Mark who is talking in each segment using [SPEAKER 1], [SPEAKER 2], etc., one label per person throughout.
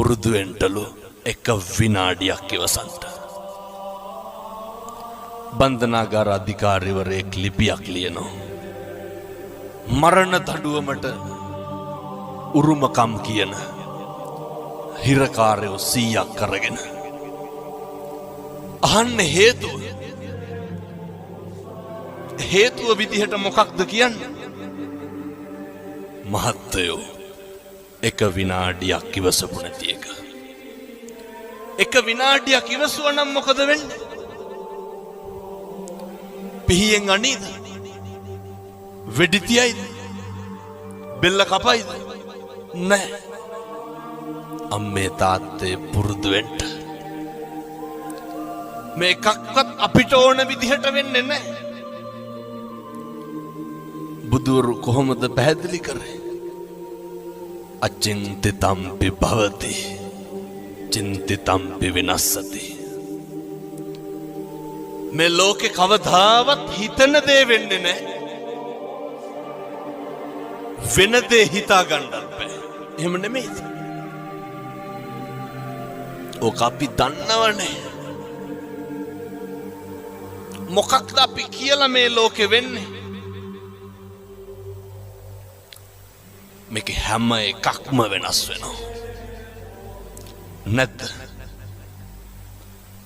[SPEAKER 1] පුරුදු වෙන්නලු එක විනාඩියක් ඉවසන්ට. බන්ධනාගාර අධිකාරිවරයෙක් ලිපියක් ලියනවා. මරණ දඬුවමට උරුමකම් කියන හිරකාරයෝ 100ක් කරගෙන අහන්න හේතුව විදිහට මොකක්ද කියන්නේ? මහත්තයෝ එක විනාඩියක් ඉවසපු නැති එක. එක විනාඩියක් ඉවසුවා නම් මොකද වෙන්නේ? පිහියෙන් අනීද? වෙඩි තියයිද? බෙල්ල කපයිද? නැහැ. අම්මේ තාත්තේ පුරුදු වෙන්න. මේකක්වත් අපිට ඕන විදිහට වෙන්නේ නැහැ. බුදුරු කොහොමද පැහැදිලි කරේ? අචින්තිතම්පි භවති චින්තිතම්පි විනස්සති. මේ ලෝකේ කවදාවත් හිතන දේ වෙන්නේ නැහැ. වෙන දේ හිතා ගන්නත් බෑ. එහෙම නෙමෙයිද? ඕක අපි දන්නවනේ. මොකක්ද අපි කියලා මේ ලෝකෙ වෙන්නේ? මේක හැම එකක්ම වෙනස් වෙනවා. නැද්ද?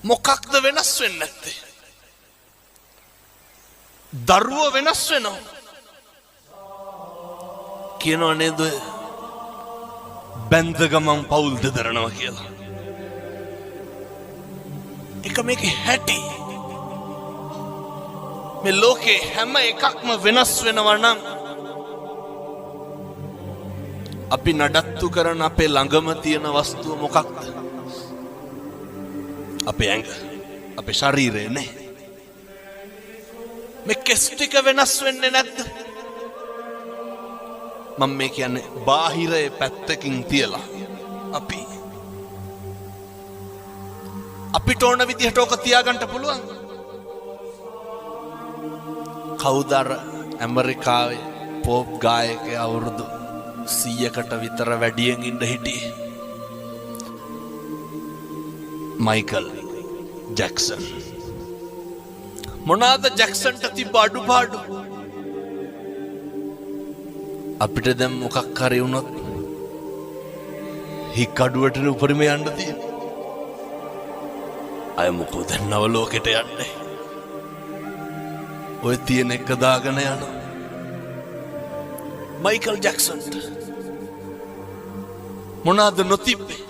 [SPEAKER 1] මොකක්ද වෙනස් වෙන්නේ නැත්තේ? දරුවෝ වෙනස් වෙනවා. කියනවා නේද? බැඳ ගමන් පවුල් දෙදරනවා කියලා. එක මේකේ හැටි. මේ ලෝකේ හැම එකක්ම වෙනස් වෙනවා නම් අපි නඩත්තු කරන අපේ ළඟම තියෙන වස්තුව මොකක්ද? අපේ ඇඟ, අපේ ශරීරය නේ. මේ කෙස් ටික වෙනස් වෙන්නේ නැද්ද? මම මේ කියන්නේ බාහිරයේ පැත්තකින් තියලා අපිට ඕන විදිහට ඕක තියාගන්න පුළුවන්. කවුද අර ඇමරිකාවේ පොප් ගායකයා අවුරුදු 100කට විතර වැඩියෙන් ඉන්න හිටියේ? Michael Jackson. මොනවාද ජැක්සන්ට තිබ්බ අඩුපාඩු? අපිට දැන් මොකක් හරි වුණොත් හික් අඩුවට උපරිම යන්න තියෙන්නේ. අය මොකෝ දැන් නව ලෝකෙට යන්නේ. ඔය තියෙන එක දාගෙන යනවා. මයිකල් ජැක්සන්ට මොනවාද නොතිබ්බේ?